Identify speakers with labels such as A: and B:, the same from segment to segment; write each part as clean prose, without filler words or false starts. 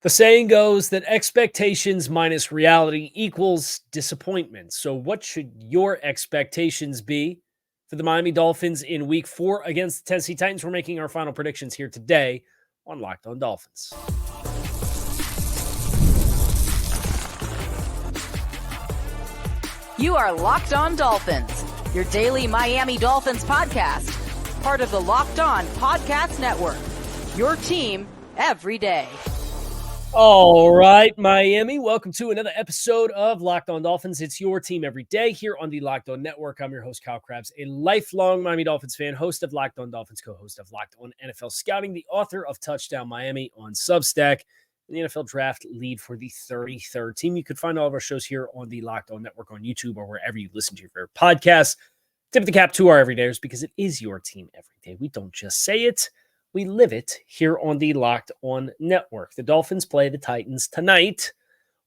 A: The saying goes that expectations minus reality equals disappointment. So, what should your expectations be for the Miami Dolphins in week 4 against the Tennessee Titans? We're making our final predictions here today on Locked On Dolphins.
B: You are Locked On Dolphins, your daily Miami Dolphins podcast, part of the Locked On Podcast Network, your team every day.
A: All right, Miami, welcome to another episode of Locked On Dolphins. It's your team every day here on the Locked On Network. I'm your host, Kyle Krabs, a lifelong Miami Dolphins fan, host of Locked On Dolphins, co-host of Locked On NFL Scouting, the author of Touchdown Miami on Substack, and the NFL Draft lead for the 33rd team. You could find all of our shows here on the Locked On Network on YouTube or wherever you listen to your favorite podcasts. Tip of the cap to our everydayers because it is your team every day. We don't just say it. We live it here on the Locked On Network. The Dolphins play the Titans tonight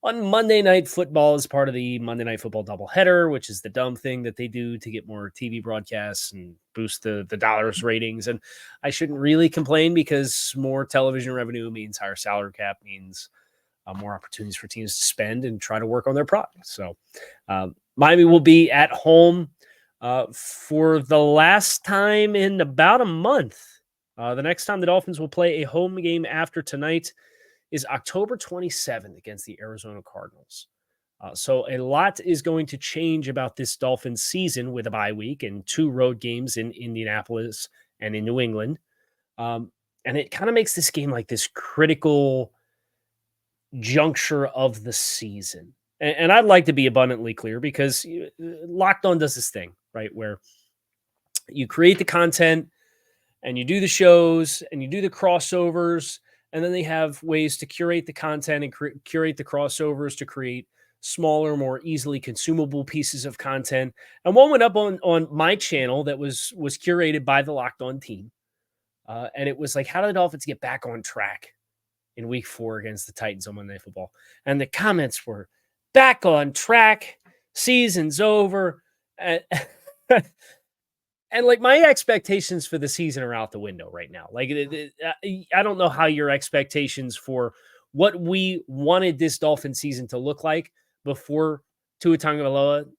A: on Monday Night Football as part of the Monday Night Football doubleheader, which is the dumb thing that they do to get more TV broadcasts and boost the dollars ratings. And I shouldn't really complain because more television revenue means higher salary cap, means more opportunities for teams to spend and try to work on their product. So Miami will be at home for the last time in about a month. The next time the Dolphins will play a home game after tonight is October 27th against the Arizona Cardinals. So a lot is going to change about this Dolphins season with a bye week and 2 road games in Indianapolis and in New England. And it kind of makes this game like this critical juncture of the season. And I'd like to be abundantly clear because Locked On does this thing, right, where you create the content and you do the shows and you do the crossovers, and then they have ways to curate the content and curate the crossovers to create smaller, more easily consumable pieces of content. And one went up on my channel that was curated by the Locked On team. And it was like, how do the Dolphins get back on track in week 4 against the Titans on Monday Night Football? And the comments were, back on track, season's over. And like my expectations for the season are out the window right now. Like I don't know how your expectations for what we wanted this Dolphin season to look like before Tua Tagovailoa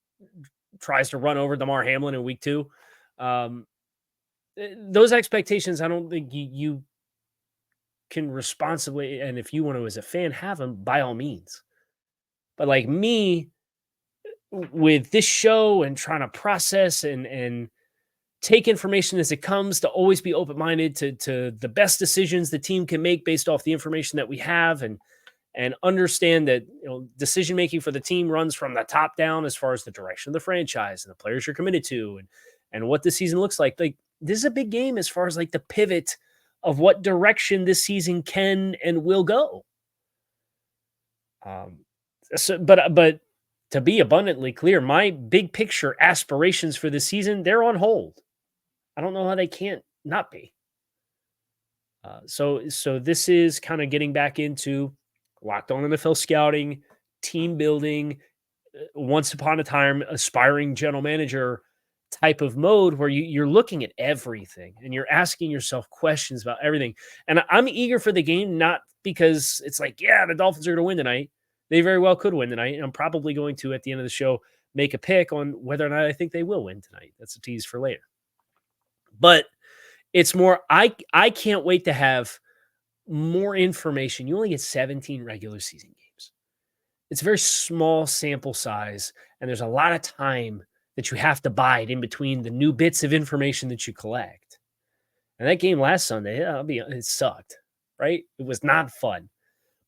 A: tries to run over Damar Hamlin in week 2. Those expectations, I don't think you can responsibly, and if you want to as a fan have them, by all means. But like me, with this show and trying to process and take information as it comes, to always be open-minded to the best decisions the team can make based off the information that we have, and understand that decision-making for the team runs from the top down as far as the direction of the franchise and the players you're committed to and what the season looks like. Like, this is a big game as far as like the pivot of what direction this season can and will go. But to be abundantly clear, my big picture aspirations for this season, they're on hold. I don't know how they can't not be. So this is kind of getting back into Locked On NFL scouting, team building, once upon a time aspiring general manager type of mode where you're looking at everything and you're asking yourself questions about everything. And I'm eager for the game, not because it's like, yeah, the Dolphins are going to win tonight. They very well could win tonight. And I'm probably going to, at the end of the show, make a pick on whether or not I think they will win tonight. That's a tease for later. But it's more, I can't wait to have more information. You only get 17 regular season games. It's a very small sample size, and there's a lot of time that you have to bide in between the new bits of information that you collect. And that game last Sunday, it sucked, right? It was not fun.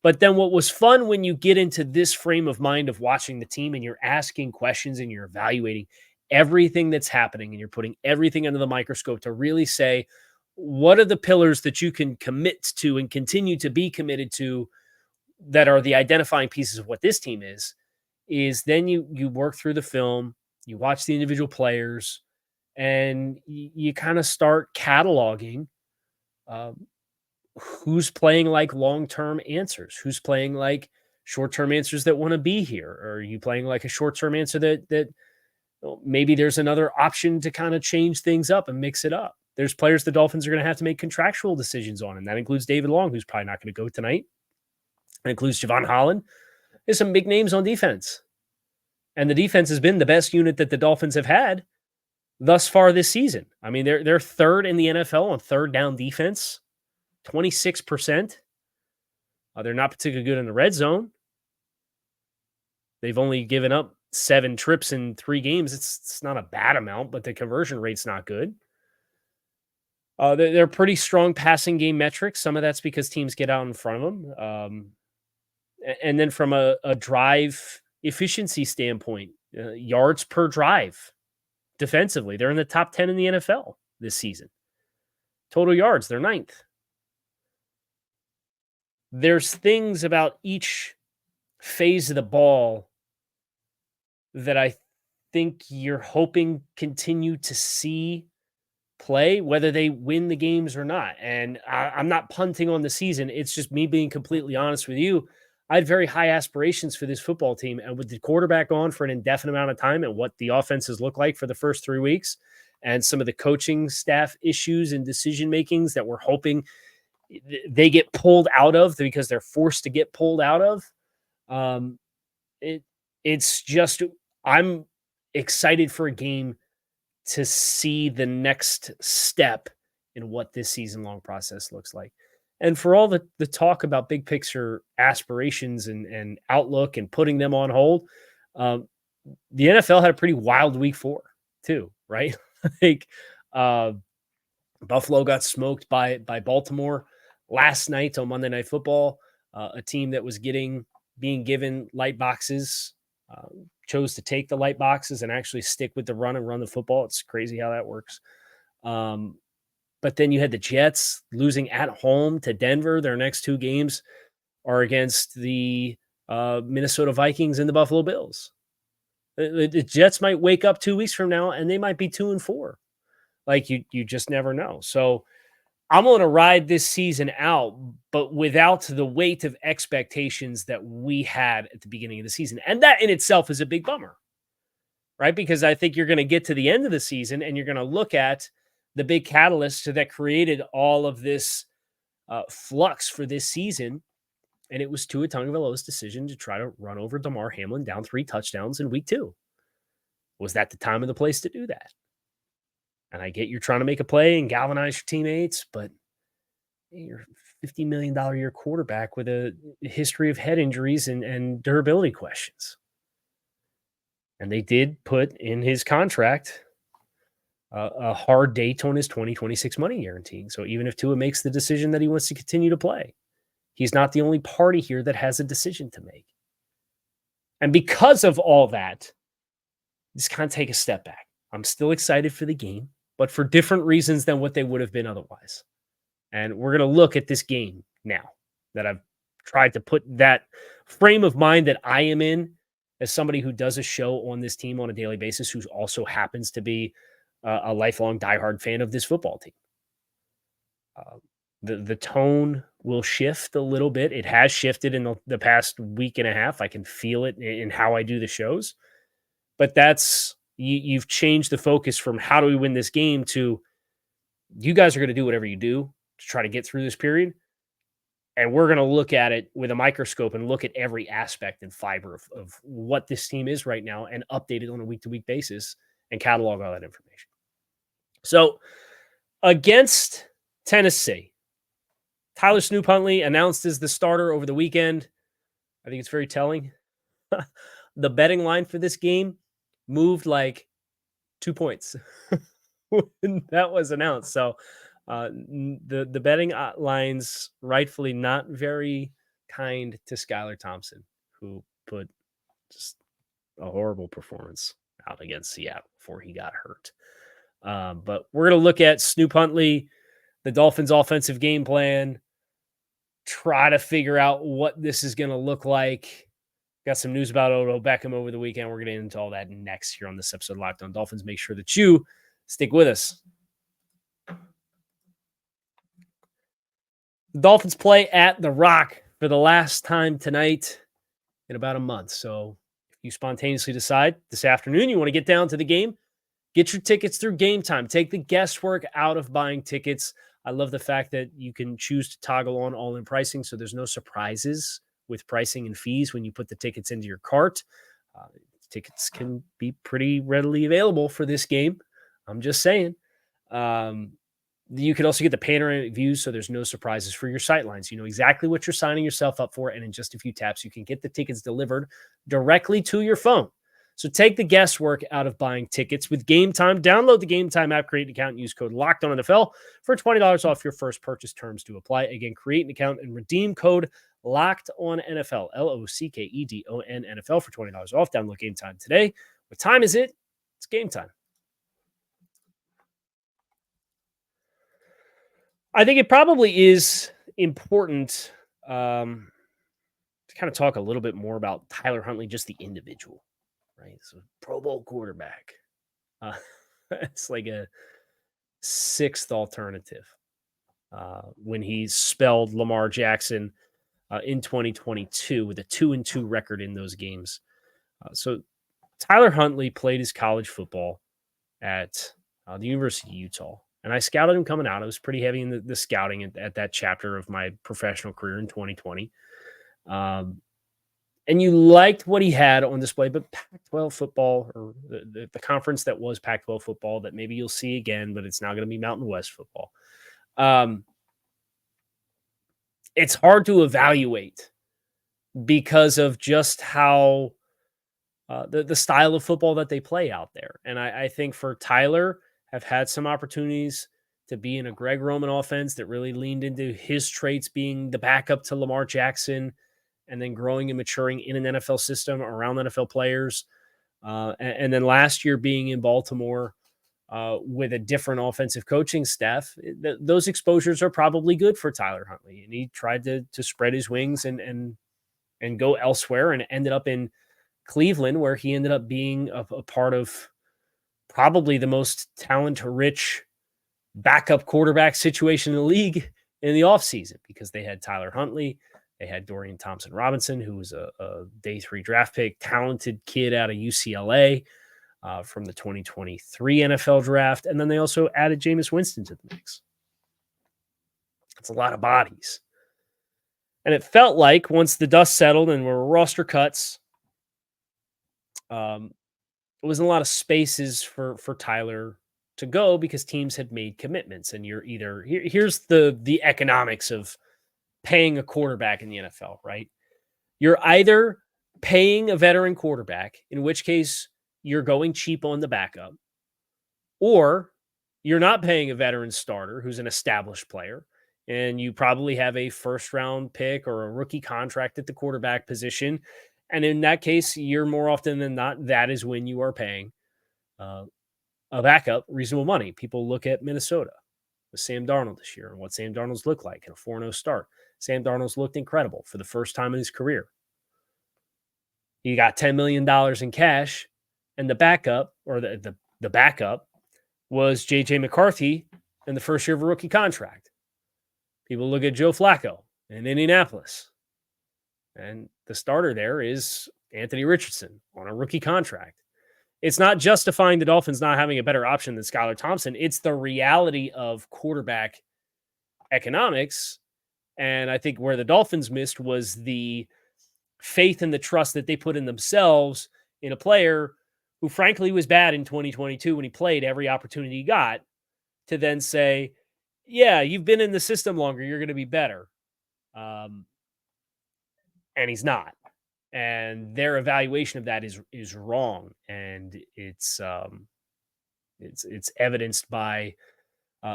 A: But then what was fun when you get into this frame of mind of watching the team and you're asking questions and you're evaluating everything that's happening and you're putting everything under the microscope to really say, what are the pillars that you can commit to and continue to be committed to that are the identifying pieces of what this team is then you work through the film, you watch the individual players, and you kind of start cataloging who's playing like long-term answers, who's playing like short-term answers that want to be here. Or are you playing like a short-term answer that maybe there's another option to kind of change things up and mix it up? There's players the Dolphins are going to have to make contractual decisions on, and that includes David Long, who's probably not going to go tonight. It includes Javon Holland. There's some big names on defense. And the defense has been the best unit that the Dolphins have had thus far this season. I mean, they're third in the NFL on third down defense, 26%. They're not particularly good in the red zone. They've only given up 7 trips in 3 games. It's not a bad amount, but the conversion rate's not good. They're pretty strong passing game metrics. Some of that's because teams get out in front of them. And then from a drive efficiency standpoint, yards per drive defensively, they're in the top 10 in the NFL this season. Total yards, they're 9th. There's things about each phase of the ball that I think you're hoping continue to see play, whether they win the games or not. And I'm not punting on the season. It's just me being completely honest with you. I had very high aspirations for this football team. And with the quarterback on for an indefinite amount of time and what the offenses look like for the first 3 weeks and some of the coaching staff issues and decision makings that we're hoping they get pulled out of because they're forced to get pulled out of. It's just, I'm excited for a game to see the next step in what this season-long process looks like. And for all the talk about big picture aspirations and outlook and putting them on hold, the NFL had a pretty wild week 4 too, right? Like Buffalo got smoked by Baltimore last night on Monday Night Football. A team that was being given light boxes chose to take the light boxes and actually stick with the run and run the football. It's crazy how that works. But then you had the Jets losing at home to Denver. Their next 2 games are against the Minnesota Vikings and the Buffalo Bills. The Jets might wake up 2 weeks from now and they might be 2-4. Like you just never know. So I'm going to ride this season out, but without the weight of expectations that we had at the beginning of the season. And that in itself is a big bummer, right? Because I think you're going to get to the end of the season and you're going to look at the big catalyst that created all of this flux for this season. And it was Tua Tagovailoa's decision to try to run over Damar Hamlin down 3 touchdowns in week 2. Was that the time and the place to do that? And I get you're trying to make a play and galvanize your teammates, but you're a $50 million a year quarterback with a history of head injuries and durability questions. And they did put in his contract a hard date on his 2026 money guarantee. So even if Tua makes the decision that he wants to continue to play, he's not the only party here that has a decision to make. And because of all that, just kind of take a step back. I'm still excited for the game, but for different reasons than what they would have been otherwise. And we're going to look at this game now that I've tried to put that frame of mind that I am in as somebody who does a show on this team on a daily basis, who also happens to be a lifelong diehard fan of this football team. The tone will shift a little bit. It has shifted in the past week and a half. I can feel it in how I do the shows. But that's, you've changed the focus from how do we win this game to you guys are going to do whatever you do to try to get through this period. And we're going to look at it with a microscope and look at every aspect and fiber of what this team is right now and update it on a week-to-week basis and catalog all that information. So against Tennessee, Tyler Snoop Huntley announced as the starter over the weekend. I think it's very telling. The betting line for this game moved like 2 points when that was announced. So the betting lines rightfully not very kind to Skylar Thompson, who put just a horrible performance out against Seattle before he got hurt. But we're going to look at Snoop Huntley, the Dolphins' offensive game plan, try to figure out what this is going to look like. Got some news about Odell Beckham over the weekend. We're going to get into all that next here on this episode of Locked On Dolphins. Make sure that you stick with us. The Dolphins play at The Rock for the last time tonight in about a month. So if you spontaneously decide this afternoon you want to get down to the game, get your tickets through Gametime. Take the guesswork out of buying tickets. I love the fact that you can choose to toggle on all-in pricing, so there's no surprises with pricing and fees when you put the tickets into your cart. Tickets can be pretty readily available for this game. I'm just saying. You can also get the panoramic views, so there's no surprises for your sightlines. You know exactly what you're signing yourself up for, and in just a few taps, you can get the tickets delivered directly to your phone. So take the guesswork out of buying tickets with Gametime. Download the Gametime app, create an account, and use code LOCKEDONNFL for $20 off your first purchase. Terms to apply. Again, create an account and redeem code LOCKEDONNFL, LOCKEDONNFL for $20 off. Download Gametime today. What time is it? It's game time. I think it probably is important to kind of talk a little bit more about Tyler Huntley, just the individual. Right, so Pro Bowl quarterback. It's like a sixth alternative when he spelled Lamar Jackson in 2022 with a 2-2 record in those games. So Tyler Huntley played his college football at the University of Utah, and I scouted him coming out. I was pretty heavy in the scouting at that chapter of my professional career in 2020. And you liked what he had on display, but Pac-12 football, or the conference that was Pac-12 football that maybe you'll see again, but it's not going to be Mountain West football. It's hard to evaluate because of just how the style of football that they play out there. And I think for Tyler, have had some opportunities to be in a Greg Roman offense that really leaned into his traits, being the backup to Lamar Jackson, and then growing and maturing in an NFL system around NFL players. And then last year being in Baltimore with a different offensive coaching staff, those exposures are probably good for Tyler Huntley. And he tried to spread his wings and go elsewhere, and ended up in Cleveland, where he ended up being a part of probably the most talent-rich backup quarterback situation in the league in the offseason, because they had Tyler Huntley. They had Dorian Thompson-Robinson, who was a day 3 draft pick, talented kid out of UCLA from the 2023 NFL draft. And then they also added Jameis Winston to the mix. That's a lot of bodies. And it felt like once the dust settled and were roster cuts, it wasn't a lot of spaces for Tyler to go, because teams had made commitments. And you're either here's the economics of paying a quarterback in the NFL, right? You're either paying a veteran quarterback, in which case you're going cheap on the backup, or you're not paying a veteran starter who's an established player, and you probably have a first-round pick or a rookie contract at the quarterback position. And in that case, you're more often than not, that is when you are paying a backup reasonable money. People look at Minnesota with Sam Darnold this year and what Sam Darnold's looked like in a 4-0 start. Sam Darnold's looked incredible for the first time in his career. He got $10 million in cash, and the backup, or the backup, was J.J. McCarthy in the first year of a rookie contract. People look at Joe Flacco in Indianapolis, and the starter there is Anthony Richardson on a rookie contract. It's not justifying the Dolphins not having a better option than Skylar Thompson. It's the reality of quarterback economics. And I think where the Dolphins missed was the faith and the trust that they put in themselves in a player who, frankly, was bad in 2022 when he played every opportunity he got, to then say, yeah, you've been in the system longer, you're going to be better. And he's not. And their evaluation of that is wrong. And it's evidenced by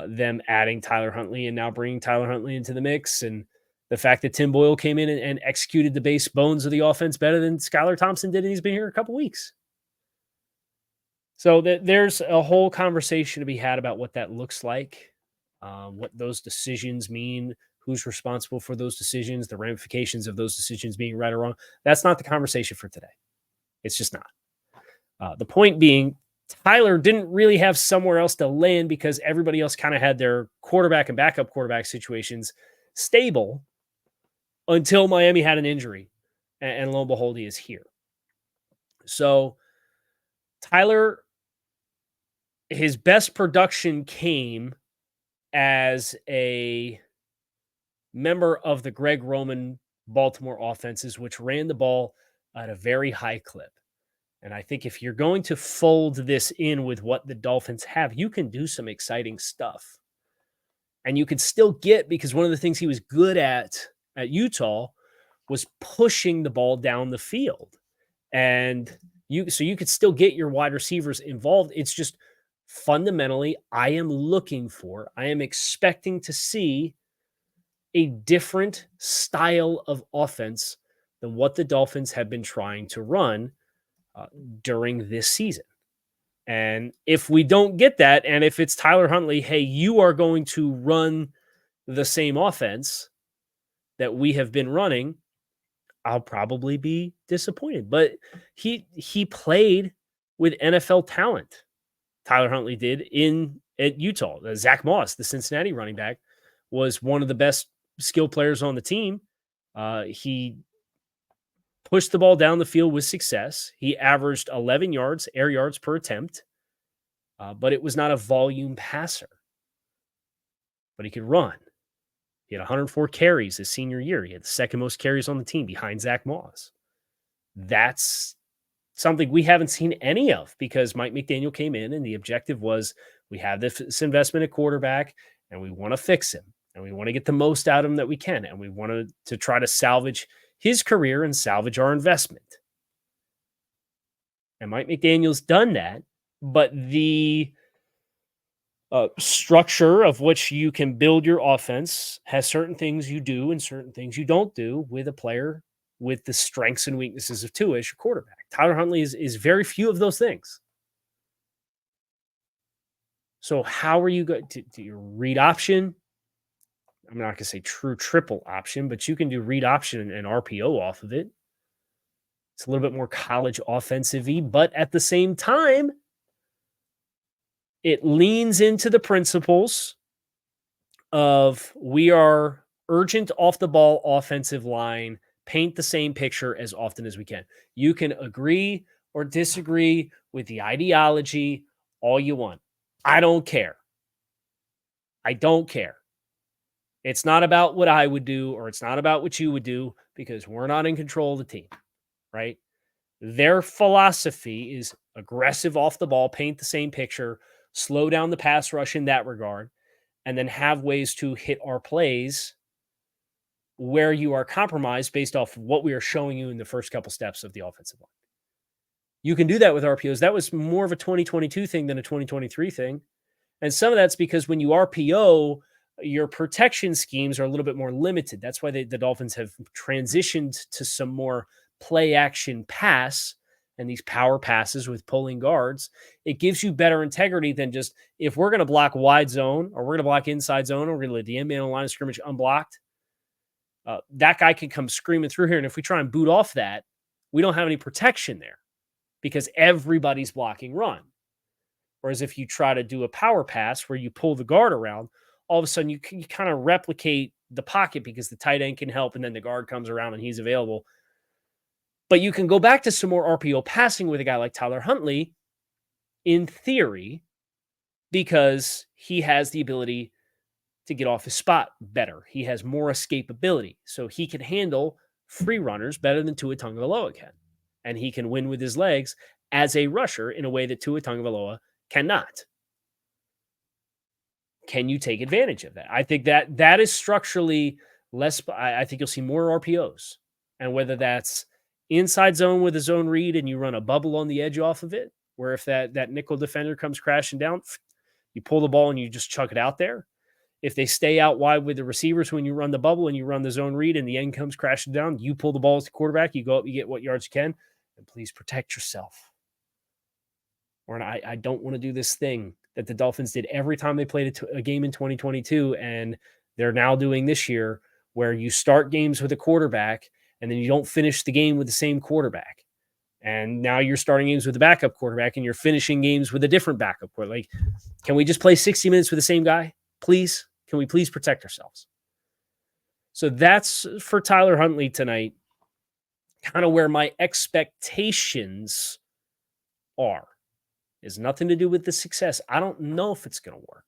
A: them adding Tyler Huntley and now bringing Tyler Huntley into the mix, and the fact that Tim Boyle came in and executed the base bones of the offense better than Skylar Thompson did, and he's been here a couple weeks. So there's a whole conversation to be had about what that looks like, what those decisions mean, who's responsible for those decisions, the ramifications of those decisions being right or wrong. That's not the conversation for today. It's just not. The point being, Tyler didn't really have somewhere else to land, because everybody else kind of had their quarterback and backup quarterback situations stable until Miami had an injury. And lo and behold, he is here. So Tyler, his best production came as a member of the Greg Roman Baltimore offenses, which ran the ball at a very high clip. And I think if you're going to fold this in with what the Dolphins have, you can do some exciting stuff. And you could still get, because one of the things he was good at Utah was pushing the ball down the field. And you could still get your wide receivers involved. It's just fundamentally, I am expecting to see a different style of offense than what the Dolphins have been trying to run during this season. And if we don't get that, and if it's Tyler Huntley, hey, you are going to run the same offense that we have been running, I'll probably be disappointed. But he played with NFL talent. Tyler Huntley did at Utah. Zach Moss, the Cincinnati running back, was one of the best skill players on the team. He pushed the ball down the field with success. He averaged 11 yards, air yards per attempt, but it was not a volume passer. But he could run. He had 104 carries his senior year. He had the second most carries on the team behind Zach Moss. That's something we haven't seen any of because Mike McDaniel came in and the objective was we have this investment at quarterback and we want to fix him and we want to get the most out of him that we can. And we want to try to salvage his career and salvage our investment. And Mike McDaniel's done that, but the structure of which you can build your offense has certain things you do and certain things you don't do with a player with the strengths and weaknesses of Tua as your quarterback. Tyler Huntley is very few of those things. So how are you going to your read option? I'm not going to say true triple option, but you can do read option and RPO off of it. It's a little bit more college offensive-y, but at the same time, it leans into the principles of we are urgent off the ball offensive line, paint the same picture as often as we can. You can agree or disagree with the ideology all you want. I don't care. I don't care. It's not about what I would do or it's not about what you would do because we're not in control of the team, right? Their philosophy is aggressive off the ball, paint the same picture, slow down the pass rush in that regard, and then have ways to hit our plays where you are compromised based off what we are showing you in the first couple steps of the offensive line. You can do that with RPOs. That was more of a 2022 thing than a 2023 thing. And some of that's because when you RPO, your protection schemes are a little bit more limited. That's why the Dolphins have transitioned to some more play action pass and these power passes with pulling guards. It gives you better integrity than just if we're going to block wide zone or we're going to block inside zone or we're going to let the end man on line of scrimmage unblocked. That guy can come screaming through here. And if we try and boot off that, we don't have any protection there because everybody's blocking run. Whereas if you try to do a power pass where you pull the guard around, all of a sudden you kind of replicate the pocket because the tight end can help and then the guard comes around and he's available. But you can go back to some more RPO passing with a guy like Tyler Huntley in theory because he has the ability to get off his spot better. He has more escapability. So he can handle free runners better than Tua Tagovailoa can. And he can win with his legs as a rusher in a way that Tua Tagovailoa cannot. Can you take advantage of that? I think that is structurally less. I think you'll see more RPOs. And whether that's inside zone with a zone read and you run a bubble on the edge off of it, where if that nickel defender comes crashing down, you pull the ball and you just chuck it out there. If they stay out wide with the receivers when you run the bubble and you run the zone read and the end comes crashing down, you pull the ball as the quarterback, you go up, you get what yards you can, and please protect yourself. Or I don't want to do this thing that the Dolphins did every time they played a game in 2022, and they're now doing this year, where you start games with a quarterback and then you don't finish the game with the same quarterback. And now you're starting games with a backup quarterback and you're finishing games with a different backup quarterback. Like, can we just play 60 minutes with the same guy? Please? Can we please protect ourselves? So that's for Tyler Huntley tonight, kind of where my expectations are. It's nothing to do with the success. I don't know if it's going to work.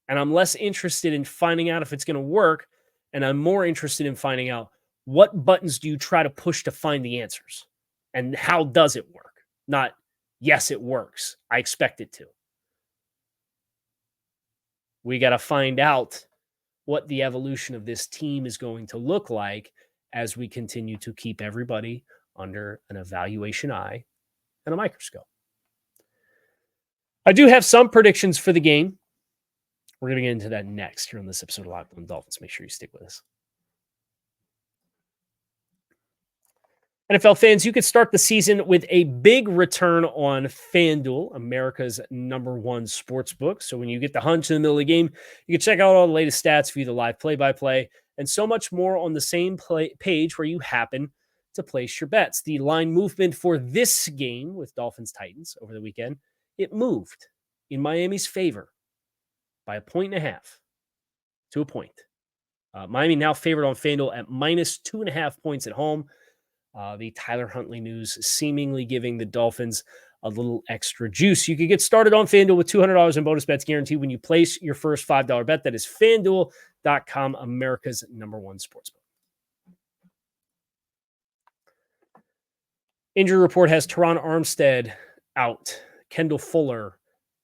A: And I'm less interested in finding out if it's going to work, and I'm more interested in finding out what buttons do you try to push to find the answers? And how does it work? Not, yes, it works. I expect it to. We got to find out what the evolution of this team is going to look like as we continue to keep everybody under an evaluation eye and a microscope. I do have some predictions for the game. We're going to get into that next here on this episode of Locked On Dolphins. Make sure you stick with us. NFL fans, you could start the season with a big return on FanDuel, America's #1 sports book. So when you get the hunch in the middle of the game, you can check out all the latest stats, view the live play-by-play, and so much more on the same page where you happen to place your bets. The line movement for this game with Dolphins-Titans over the weekend, it moved in Miami's favor by 1.5 to a point. Miami now favored on FanDuel at -2.5 points at home. The Tyler Huntley news seemingly giving the Dolphins a little extra juice. You can get started on FanDuel with $200 in bonus bets guaranteed when you place your first $5 bet. That is FanDuel.com, America's #1 sportsbook. Injury report has Teron Armstead out. Kendall Fuller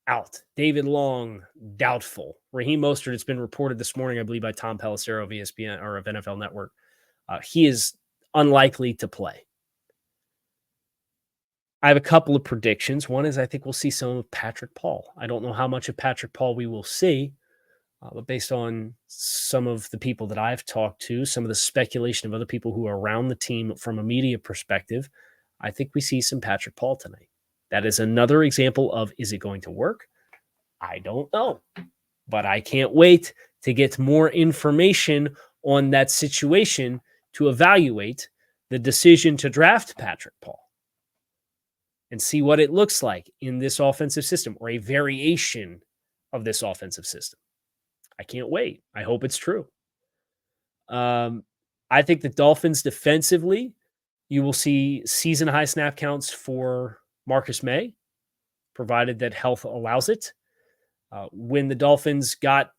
A: out. David Long doubtful. Raheem Mostert, it's been reported this morning, I believe, by Tom Pelissero of ESPN or of NFL Network. He is unlikely to play. I have a couple of predictions. One is I think we'll see some of Patrick Paul. I don't know how much of Patrick Paul we will see, but based on some of the people that I've talked to, some of the speculation of other people who are around the team from a media perspective, I think we see some Patrick Paul tonight. That is another example of, is it going to work? I don't know, but I can't wait to get more information on that situation to evaluate the decision to draft Patrick Paul and see what it looks like in this offensive system or a variation of this offensive system. I can't wait. I hope it's true. I think the Dolphins defensively, you will see season high snap counts for Marcus May, provided that health allows it. When the Dolphins got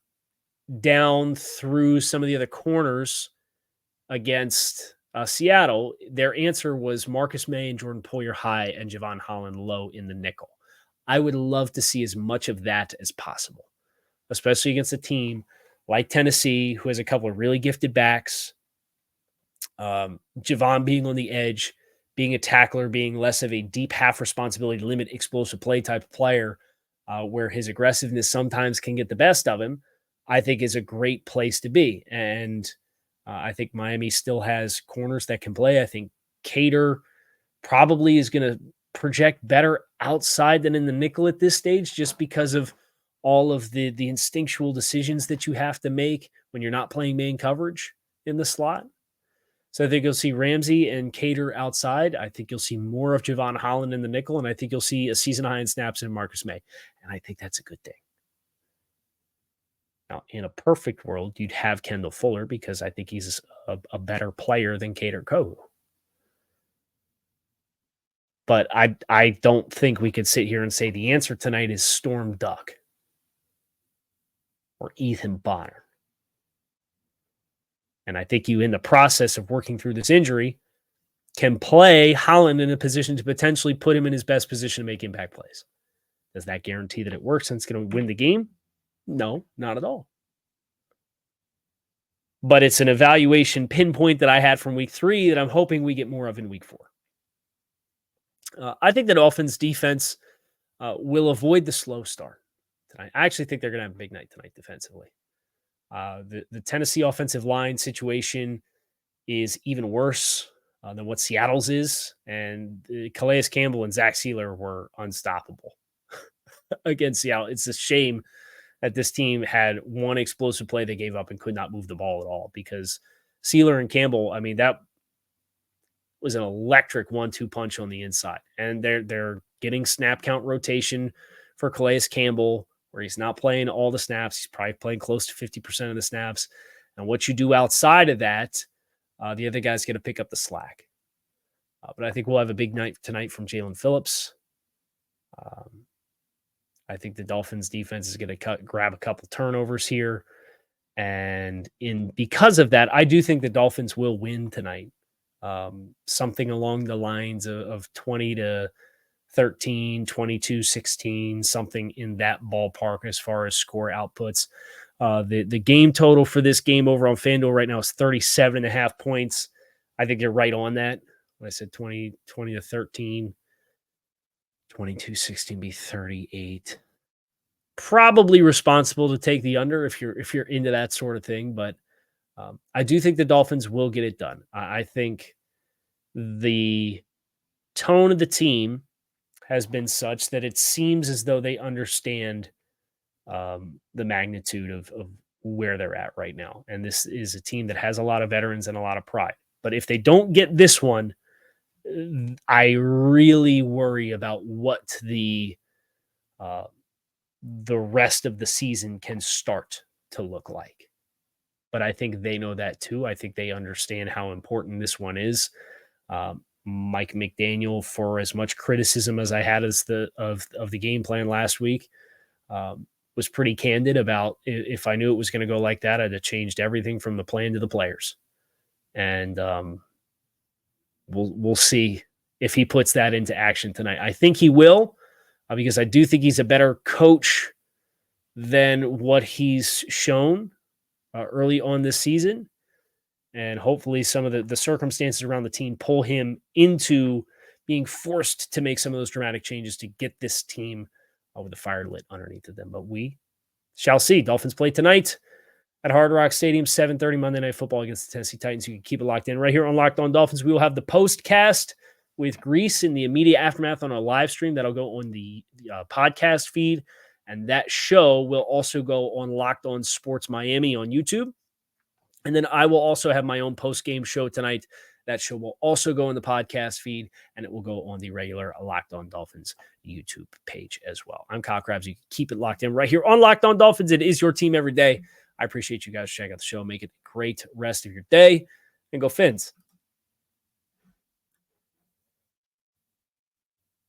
A: down through some of the other corners against Seattle, their answer was Marcus May and Jordan Poyer high and Javon Holland low in the nickel. I would love to see as much of that as possible, especially against a team like Tennessee, who has a couple of really gifted backs. Javon being on the edge, being a tackler, being less of a deep half responsibility to limit explosive play type of player, where his aggressiveness sometimes can get the best of him, I think is a great place to be. And I think Miami still has corners that can play. I think Cater probably is going to project better outside than in the nickel at this stage, just because of all of the instinctual decisions that you have to make when you're not playing main coverage in the slot. So I think you'll see Ramsey and Cater outside. I think you'll see more of Javon Holland in the nickel, and I think you'll see a season high in snaps in Marcus May. And I think that's a good thing. Now, in a perfect world, you'd have Kendall Fuller because I think he's a better player than Cater Kohu. But I don't think we could sit here and say the answer tonight is Storm Duck or Ethan Bonner. And I think you, in the process of working through this injury, can play Holland in a position to potentially put him in his best position to make impact plays. Does that guarantee that it works and it's going to win the game? No, not at all. But it's an evaluation pinpoint that I had from week 3 that I'm hoping we get more of in week 4. I think that Dolphins defense will avoid the slow start tonight. I actually think they're going to have a big night tonight defensively. The Tennessee offensive line situation is even worse than what Seattle's is. And Calais Campbell and Zach Sealer were unstoppable against Seattle. It's a shame that this team had one explosive play they gave up and could not move the ball at all, because Sealer and Campbell, I mean, that was an electric 1-2 punch on the inside. And they're getting snap count rotation for Calais Campbell, where he's not playing all the snaps. He's probably playing close to 50% of the snaps. And what you do outside of that, the other guy's going to pick up the slack. But I think we'll have a big night tonight from Jalen Phillips. I think the Dolphins defense is going to grab a couple turnovers here. And because of that, I do think the Dolphins will win tonight. Something along the lines of 20-13, 22-16, something in that ballpark as far as score outputs. The game total for this game over on FanDuel right now is 37.5 points. I think you're right on that. When I said 20-13, 22-16 be 38. Probably responsible to take the under if you're into that sort of thing, but I do think the Dolphins will get it done. I think the tone of the team has been such that it seems as though they understand the magnitude of where they're at right now. And this is a team that has a lot of veterans and a lot of pride. But if they don't get this one, I really worry about what the rest of the season can start to look like. But I think they know that too. I think they understand how important this one is. Mike McDaniel, for as much criticism as I had of the game plan last week, was pretty candid about if I knew it was going to go like that, I'd have changed everything from the plan to the players. And we'll see if he puts that into action tonight. I think he will, because I do think he's a better coach than what he's shown early on this season. And hopefully some of the circumstances around the team pull him into being forced to make some of those dramatic changes to get this team with the fire lit underneath of them. But we shall see. Dolphins play tonight at Hard Rock Stadium, 7:30 Monday Night Football against the Tennessee Titans. You can keep it locked in right here on Locked On Dolphins. We will have the postcast with Grease in the immediate aftermath on a live stream that'll go on the podcast feed. And that show will also go on Locked On Sports Miami on YouTube. And then I will also have my own post-game show tonight. That show will also go in the podcast feed, and it will go on the regular Locked On Dolphins YouTube page as well. I'm Kyle Krabs. You can keep it locked in right here on Locked On Dolphins. It is your team every day. I appreciate you guys checking out the show. Make it a great rest of your day, and go Fins.